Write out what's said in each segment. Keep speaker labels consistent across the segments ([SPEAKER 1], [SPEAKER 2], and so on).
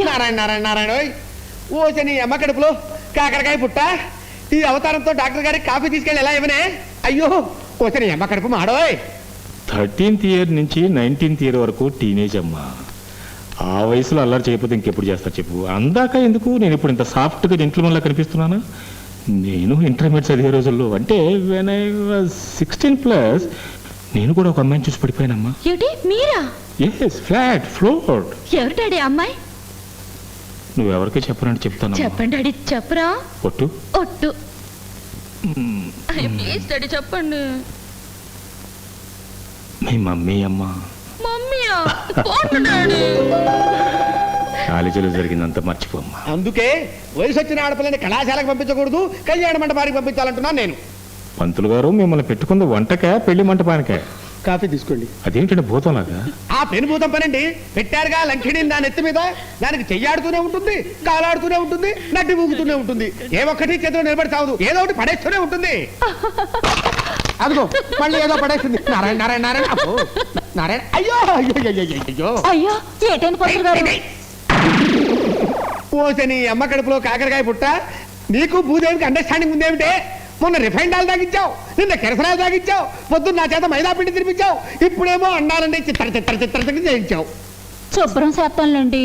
[SPEAKER 1] నారాయణ నారాయణ నారాయణ ఓ నీ అమ్మ కడుపులో కాకరకాయ పుట్ట. ఈ అవతారంతో డాక్టర్ గారికి కాఫీ తీసుకెళ్ళి ఎలా ఇవ్వనే? అయ్యో ఓసని అమ్మ కడుపు మాడోయ్.
[SPEAKER 2] 13th ఇయర్ నుంచి 19th ఇయర్ వరకు టీనేజ్ అమ్మా. ఆ వయసులో అల్లరి చేయకపోతే ఇంకెప్పుడు చేస్తా చెప్పు. అందాక ఎందుకు? నేను ఇప్పుడు ఇంత సాఫ్ట్గా జెంట్లమన్లా కనిపిస్తున్నానా? నేను ఇంటర్మీడియట్ చదివే రోజుల్లో అంటే వెన్ ఐ వాజ్ 16+ నేను కూడా ఒక అమ్మాయిని చూసి పడిపోయానమ్మా.
[SPEAKER 3] మీరా?
[SPEAKER 2] Yes, flat floor.
[SPEAKER 3] ఎవరు డాడీ అమ్మాయి?
[SPEAKER 2] నువ్వెవరికి చెప్పనంటే చెప్తాను.
[SPEAKER 3] చెప్పండి డాడీ. చెప్పరా?
[SPEAKER 2] ఒట్టు
[SPEAKER 3] ఒట్టు. ప్లీజ్ డాడీ చెప్పండి.
[SPEAKER 2] మీ మమ్మీ అమ్మా.
[SPEAKER 3] మమ్మీయా? డాడీ
[SPEAKER 2] కాలేజీలో జరిగిందంతా మర్చిపోమ్మా.
[SPEAKER 1] అందుకే వయసు వచ్చిన ఆడపిల్లని కళాశాలకు పంపించకూడదు, కళ్యాణ మంటపానికి పంపించాలంటున్నాను నేను.
[SPEAKER 2] పంతులు గారు మిమ్మల్ని పెట్టుకుంది వంటకే పెళ్లి మంటపానికే?
[SPEAKER 1] కాఫీ తీసుకోండి.
[SPEAKER 2] అదేంటంటే భూతంలాగా?
[SPEAKER 1] ఆ పెను భూతం పనండి. పెట్టారుగా లంకిని దాని ఎత్తి మీద, దానికి చెయ్యాడుతూనే ఉంటుంది, కాలాడుతూనే ఉంటుంది, నడ్డి ఊగుతూనే ఉంటుంది. ఏ ఒక్కటి చేతిలో నిలబడి చావదు, ఏదో ఒకటి పడేస్తూనే ఉంటుంది. అదిగో మళ్ళీ ఏదో పడేస్తుంది. నారాయణ నారాయణ నారాయణ అబ్బో నారాయణ. అయ్యో అయ్యో అయ్యో అయ్యో
[SPEAKER 3] అయ్యో ఏటైనా పంతులు గారు.
[SPEAKER 1] ఓసని అమ్మ కడుపులో కాకరకాయ పుట్ట. నీకు భూదేవికి అండర్స్టాండింగ్ ఉందేమిటే? మొన్న రిఫైండ్ ఆయిల్ తాగించావు, నిన్న కెరసనాలు తాగించావు, పొద్దున్న నా చేత మైదా పిండి తినిపించావు, ఇప్పుడేమో అన్నానండి చిత్తర చిత్తర చిత్తర చేయించావు.
[SPEAKER 3] శుభ్రం చేస్తానులేండి.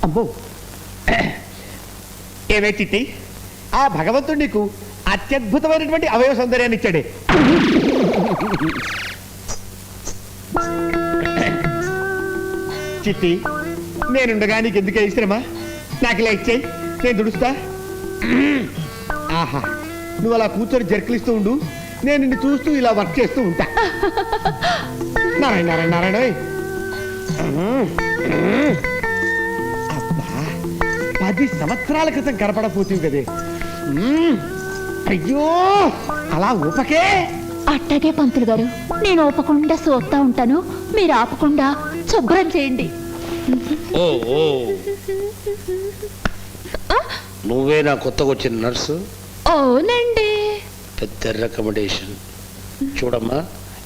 [SPEAKER 1] అబ్బో ఏమే చిట్టి, ఆ భగవంతుడు నీకు అత్యద్భుతమైనటువంటి అవయవ సౌందర్యాన్ని ఇచ్చాడే. చిట్టి, నేనుండగా నీకు ఎందుకే ఇష్టమా? నాకు ఇలా ఇచ్చేయి, నేను దుడుస్తా. ఆహా, నువ్వు అలా కూర్చొని జర్కిలిస్తూ ఉండు, నేను నిన్ను చూస్తూ ఇలా వర్క్ చేస్తూ ఉంటా. నారాయణ నారాయణ నారాయణ. అబ్బా, 10 సంవత్సరాల క్రితం కనపడపోతుంది కదే. అయ్యో అలా ఊపకే.
[SPEAKER 3] అట్టగే పంతులు గారు, నేను ఊపకుండా చూస్తా ఉంటాను, మీరు ఆపకుండా శుభ్రం చేయండి.
[SPEAKER 4] ఓ ఓ నువ్వే నా కొత్తగా వచ్చిన నర్సు?
[SPEAKER 3] అవునండి.
[SPEAKER 4] పెద్ద రికమెండేషన్. చూడమ్మా,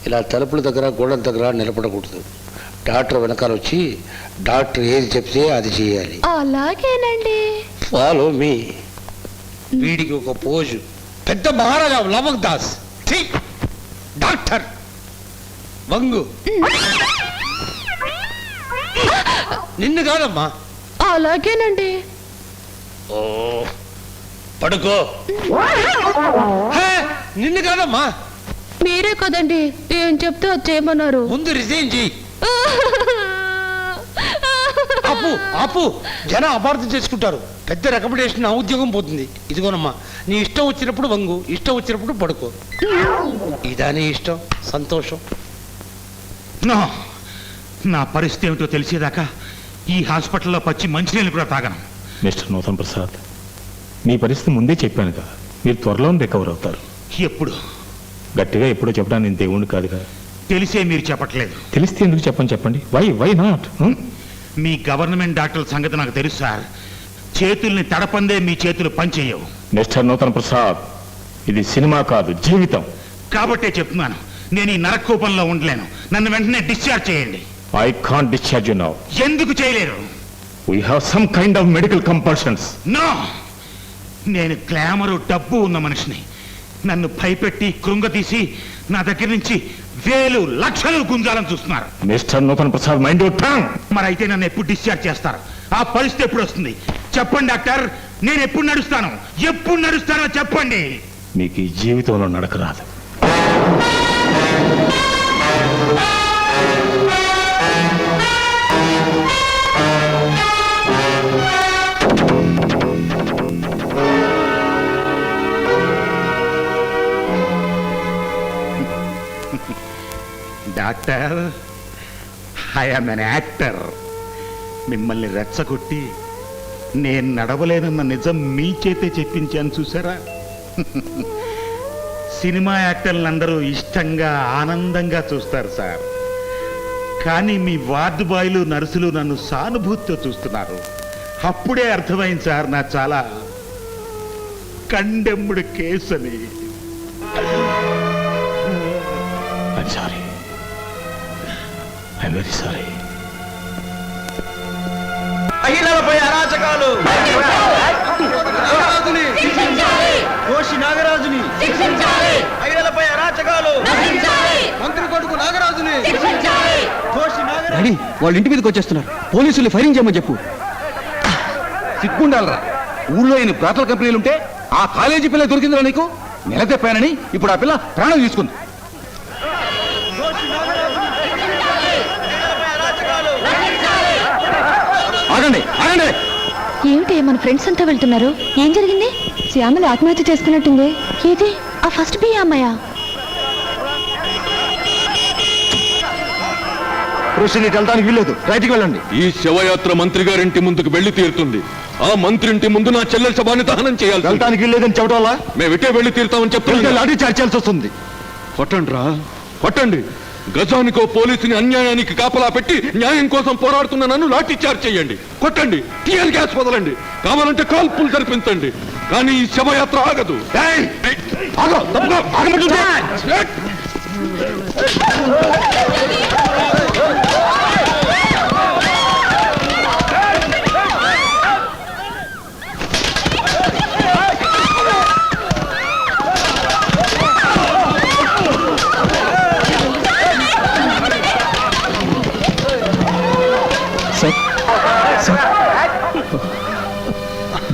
[SPEAKER 4] ఇలా తలుపుల దగ్గర గోడల దగ్గర నిలబడకూడదు. డాక్టర్ వెనకాల వచ్చి డాక్టర్ ఏది చెప్తే అది చేయాలి.
[SPEAKER 3] అలాగేనండి.
[SPEAKER 4] Follow me. వీడికి ఒక పోజు. పెద్ద మహారాజా లవక్ దాస్. డాక్టర్ వంగు. నిన్ను కాదమ్మా.
[SPEAKER 3] అలాగేనండి.
[SPEAKER 4] ఓ పడుకో. నిన్ను కాదమ్మా.
[SPEAKER 3] మీరే కదండి ఏం చెప్తే వచ్చేయమన్నారు.
[SPEAKER 4] ముందు రిజైన్ చేయి. ఆపు ఆపు, జనం అపార్థం చేసుకుంటారు. పెద్ద రికమెండేషన్, నా ఉద్యోగం పోతుంది. ఇదిగోనమ్మా, నీ ఇష్టం వచ్చినప్పుడు వంగు, ఇష్టం వచ్చినప్పుడు పడుకో. ఇదా నీ ఇష్టం? సంతోషం.
[SPEAKER 5] నా పరిస్థితి ఏమిటో తెలిసేదాకా ఈ హాస్పిటల్లో పచ్చి మంచినీళ్ళు కూడా తాగను.
[SPEAKER 2] మిస్టర్ నూతన్ ప్రసాద్, మీ పరిస్థితి ముందే చెప్పాను కదా, మీరు త్వరలో రికవర్ అవుతారు.
[SPEAKER 5] ఎప్పుడు?
[SPEAKER 2] గట్టిగా ఎప్పుడో చెప్పడానికి నేను దేవుణ్ణి కాదుగా.
[SPEAKER 5] తెలిసే మీరు చెప్పట్లేదు.
[SPEAKER 2] తెలిస్తే ఎందుకు చెప్పండి. Why not?
[SPEAKER 5] మీ గవర్నమెంట్ డాక్టర్ల సంగతి నాకు తెలుసు సార్. చేతుల్ని తడపందే మీ చేతులు పనిచేయవు.
[SPEAKER 2] మిస్టర్ నూతన్ ప్రసాద్, ఇది సినిమా కాదు, జీవితం.
[SPEAKER 5] కాబట్టే చెప్తున్నాను, నేను ఈ నరకూపంలో ఉండలేను. నన్ను వెంటనే డిశ్చార్జ్ చేయండి.
[SPEAKER 2] I can't discharge you now.
[SPEAKER 5] ఎందుకు చేయలేరు?
[SPEAKER 2] We have some kind of medical compulsions.
[SPEAKER 5] No, నేను గ్లామరు డబ్బు ఉన్న మనిషిని. నన్ను భయపెట్టి కృంగతీసి నా దగ్గర నుంచి వేలు లక్షలు గుంజాలని చూస్తున్నారు.
[SPEAKER 2] Mister Nutan Prasad, mind your tongue.
[SPEAKER 5] మరి అయితే నన్ను ఎప్పుడు డిశ్చార్జ్ చేస్తారు? ఆ పరిస్థితి ఎప్పుడు వస్తుంది చెప్పండి డాక్టర్. నేను ఎప్పుడు నడుస్తానో చెప్పండి.
[SPEAKER 2] మీకు ఈ జీవితంలో నడక రాదు.
[SPEAKER 5] Doctor, I am an actor. మిమ్మల్ని రెచ్చగొట్టి నేను నడవలేనన్న నిజం మీ చేతే చెప్పించాను చూసారా. సినిమా యాక్టర్లందరూ ఇష్టంగా ఆనందంగా చూస్తారు సార్. కానీ మీ వార్డు బాయ్లు నర్సులు నన్ను సానుభూతితో చూస్తున్నారు. అప్పుడే అర్థమైంది సార్ నా చాలా కండెమ్ముడు కేసు అని.
[SPEAKER 2] I'm sorry. I'm very sorry.
[SPEAKER 6] మహిళలపై అరాచకాలు, నాగరాజుని కోశి నాగరాజుని, మహిళలపై అరాచకాలు, మంత్రి కొడుకు నాగరాజుని కోశి నాగరాజు.
[SPEAKER 7] డాడీ వాళ్ళ ఇంటి మీదకి వచ్చేస్తున్నారు, పోలీసులు ఫైరింగ్ చేయమని చెప్పు. సిగ్గుండాలరా, ఊళ్ళో ఎన్ని ప్రాతల కంపెనీలుంటే ఆ కాలేజీ పిల్ల దొరికిందిరా నీకు? నెల తెప్పానని ఇప్పుడు ఆ పిల్ల ప్రాణం తీసుకుంది. ఆగండి ఆగండి.
[SPEAKER 3] ఏమిటి మన ఫ్రెండ్స్ అంతా వెళ్తున్నారు? ఏం జరిగింది? శ్యామల ఆత్మహత్య చేసుకున్నట్టుంది. ఏది ఆ ఫస్ట్ బి అమ్మాయ?
[SPEAKER 7] రోషిని వెళ్ళడానికి వీల్లేదు, రైట్కి వెళ్ళండి.
[SPEAKER 8] ఈ శవయాత్ర మంత్రి గారింటి ముందుకు వెళ్లి తీరుతుంది. ఆ మంత్రి ఇంటి ముందు నా చెల్లెల శవాన్ని దహనం చేయాలి.
[SPEAKER 7] వెళ్ళడానికి వీల్లేదని చెప్పడం వల్ల
[SPEAKER 8] మేము ఇటే వెళ్లి తీరుతామని చెప్తాం.
[SPEAKER 7] లాఠీ చార్జ్ చేయాల్సి వస్తుంది.
[SPEAKER 8] కొట్టండి రా, కొట్టండి. గజానికో పోలీసుని అన్యాయానికి కాపలా పెట్టి న్యాయం కోసం పోరాడుతున్న నన్ను లాఠీ చార్జ్ చేయండి. కొట్టండి, టీయర్ గ్యాస్ వదలండి, కావాలంటే కాల్పులు జరిపించండి. కానీ ఈ శవయాత్ర ఆగదు.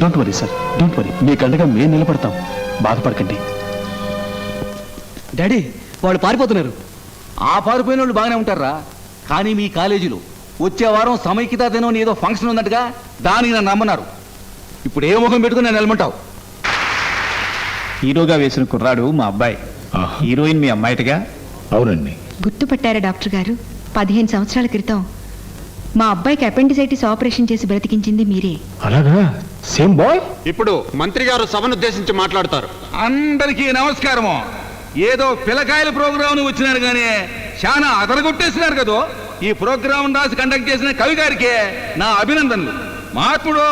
[SPEAKER 7] Don't worry sir, don't worry. మీ కండగా మేము నిలబడతాం, బాధపడకండి. డాడీ వాళ్ళు పారిపోతున్నారు. ఆ పారిపోయిన వాళ్ళు బాగానే ఉంటారా, కానీ మీ కాలేజీలో వచ్చే వారం సమైక్యతా దినం అని ఏదో ఫంక్షన్ ఉందట్టుగా, దానికి నన్ను నమ్మన్నారు. ఇప్పుడు ఏ ముఖం పెట్టుకుని నేను నిలమంటావు?
[SPEAKER 9] హీరోగా వేసిన కుర్రాడు మా అబ్బాయి, హీరోయిన్ మీ అమ్మాయిగా.
[SPEAKER 2] అవునండి.
[SPEAKER 10] గుర్తుపట్టారా డాక్టర్ గారు? 15 సంవత్సరాల క్రితం మా అబ్బాయికి అపెండిసైటిస్ ఆపరేషన్ చేసి బ్రతికించింది మీరే.
[SPEAKER 2] అలాగా? Same boy.
[SPEAKER 8] ఇప్పుడు మంత్రి గారు సభను ఉద్దేశించి మాట్లాడతారు.
[SPEAKER 7] అందరికీ నమస్కారము. ఏదో పిల్లకాయల ప్రోగ్రామ్ వచ్చినారు కానీ చాలా అదరగొట్టేసినారు కదా. ఈ ప్రోగ్రామ్ రాసి కండక్ట్ చేసిన కవి గారికి నా అభినందనలు. మహాత్ముడు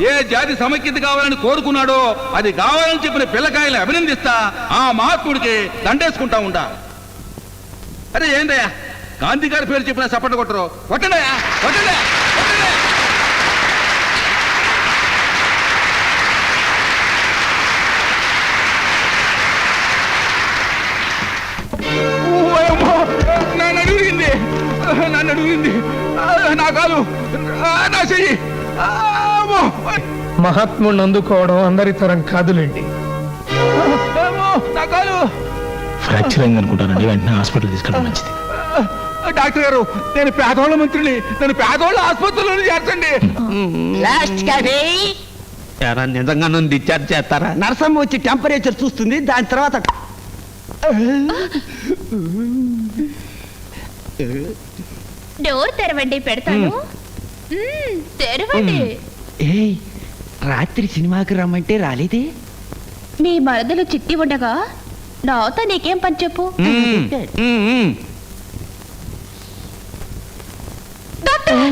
[SPEAKER 7] ఏ జాతి సమైక్యత కావాలని కోరుకున్నాడో అది కావాలని చెప్పిన పిల్లకాయలు అభినందిస్తా ఆ మహాత్ముడికి దండేసుకుంటా ఉంటా. అరే ఏందయ్యా, గాంధీ గారి పేరు చెప్పిన సపోర్ట్ కొట్టరు? కొట్టండియా, కొట్టండి, కొట్టండి. నన్ను అడిగింది, నన్ను అడిగింది, నా కాలు, నా చెయ్యి.
[SPEAKER 1] మహాత్ముడిని అందుకోవడం అందరి తరం కాదులేండి.
[SPEAKER 7] నా కాలు.
[SPEAKER 2] ఫ్రాక్చర్ అయింది అనుకుంటానండి, వెంటనే హాస్పిటల్ తీసుకెళ్ళడం మంచిది.
[SPEAKER 7] డాక్టర్ గారు, నేను పేదోళ్ళ మంత్రిని, నన్ను పేదోళ్ళ ఆసుపత్రిలో చేర్చండి.
[SPEAKER 6] నిజంగా నన్ను డిశ్చార్జ్ చేస్తారా? నర్సమ్మ వచ్చి టెంపరేచర్ చూస్తుంది, దాని తర్వాత
[SPEAKER 3] డోర్ తెరవండి, పెడతాను. తెరవండి.
[SPEAKER 6] ఏయ్, రాత్రి సినిమాకి రమ్మంటే రాలేదే?
[SPEAKER 3] మీ మరదలు చిట్టి ఉండగా నాతో నీకేం పని చెప్పు. డాక్టర్,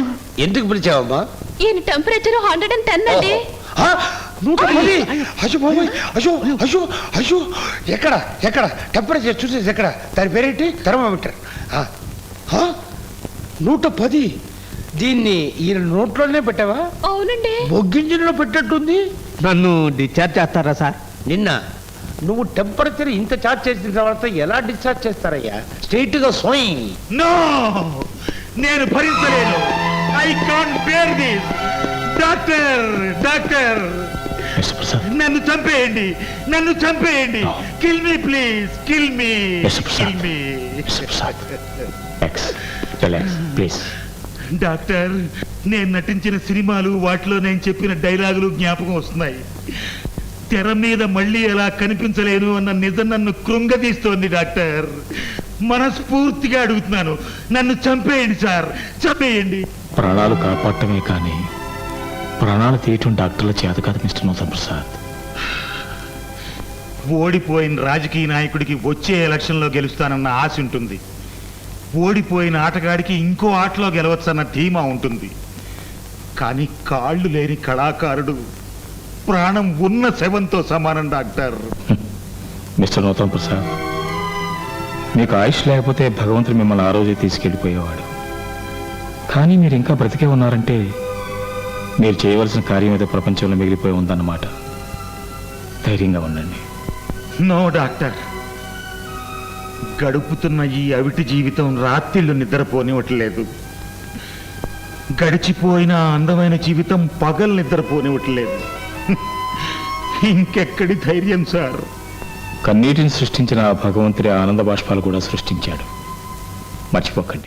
[SPEAKER 4] ఎందుకు పిలిచావమ్మా?
[SPEAKER 3] ఈయన టెంపరేచర్ 110 అండి.
[SPEAKER 4] 110? అయ్యో బాబోయ్, అయ్యో అయ్యో అయ్యో. ఎక్కడ ఎక్కడ టెంపరేచర్ చూసేసి ఎక్కడ? దాని పేరేంటి? థర్మామీటర్. 110. దీన్ని ఈయన నోట్లోనే పెట్టావా?
[SPEAKER 3] అవునండి.
[SPEAKER 4] బొగ్గింజిన్లో పెట్టట్టుంది.
[SPEAKER 6] నన్ను డిశ్చార్జ్ చేస్తారా సార్?
[SPEAKER 4] నిన్న నువ్వు టెంపరేచర్ ఇంత చార్జ్ చేసిన తర్వాత ఎలా డిశ్చార్జ్ చేస్తారయ్యా? స్ట్రైట్ గా సోయింగ్.
[SPEAKER 5] నో, నేను భరించలేను. I can't bear this. Doctor, doctor,
[SPEAKER 2] mister Prasad,
[SPEAKER 5] నన్ను చంపేయండి, నన్ను చంపేయండి. Kill me please, kill me,
[SPEAKER 2] mister Prasad,
[SPEAKER 5] kill me.
[SPEAKER 2] Mister Prasad, relax please.
[SPEAKER 5] Doctor, నేను నటించిన సినిమాలు, వాటిలో నేను చెప్పిన డైలాగులు జ్ఞాపకం వస్తున్నాయి. తెర మీద మళ్ళీ ఎలా కనిపించలేను అన్న నిజం నన్ను కృంగతీస్తోంది. డాక్టర్, మనస్ఫూర్తిగా అడుగుతున్నాను, నన్ను చంపేయండి సార్, చంపేయండి.
[SPEAKER 2] ప్రాణాలు కాపాడటమే కానీ ప్రాణాలు తీయటం డాక్టర్ల చేత కాదు మిస్టర్ నూతన్ ప్రసాద్.
[SPEAKER 5] ఓడిపోయిన రాజకీయ నాయకుడికి వచ్చే ఎలక్షన్లో గెలుస్తానన్న ఆశ ఉంటుంది. ఓడిపోయిన ఆటగాడికి ఇంకో ఆటలో గెలవచ్చన్న ధీమా ఉంటుంది. కానీ కాళ్ళు లేని కళాకారుడు ప్రాణం ఉన్న శవంతో సమానం. డాక్టర్,
[SPEAKER 2] మిస్టర్ నూతన్ ప్రసాద్, మీకు ఆయుష్ లేకపోతే భగవంతుడు మిమ్మల్ని ఆ రోజే తీసుకెళ్ళిపోయేవాడు. కానీ మీరు ఇంకా బ్రతికే ఉన్నారంటే మీరు చేయవలసిన కార్యం ఏదో ప్రపంచంలో మిగిలిపోయి ఉందన్నమాట. ధైర్యంగా ఉండండి.
[SPEAKER 5] నో డాక్టర్, గడుపుతున్న ఈ అవిటి జీవితం రాత్రిళ్ళు నిద్రపోనివ్వట్లేదు. గడిచిపోయిన అందమైన జీవితం పగలు నిద్రపోనివ్వట్లేదు. ఇంకెక్కడి ధైర్యం సార్?
[SPEAKER 2] కన్నీటిని సృష్టించిన ఆ భగవంతుడి ఆనంద బాష్పాలు కూడా సృష్టించాడు, మర్చిపోకండి.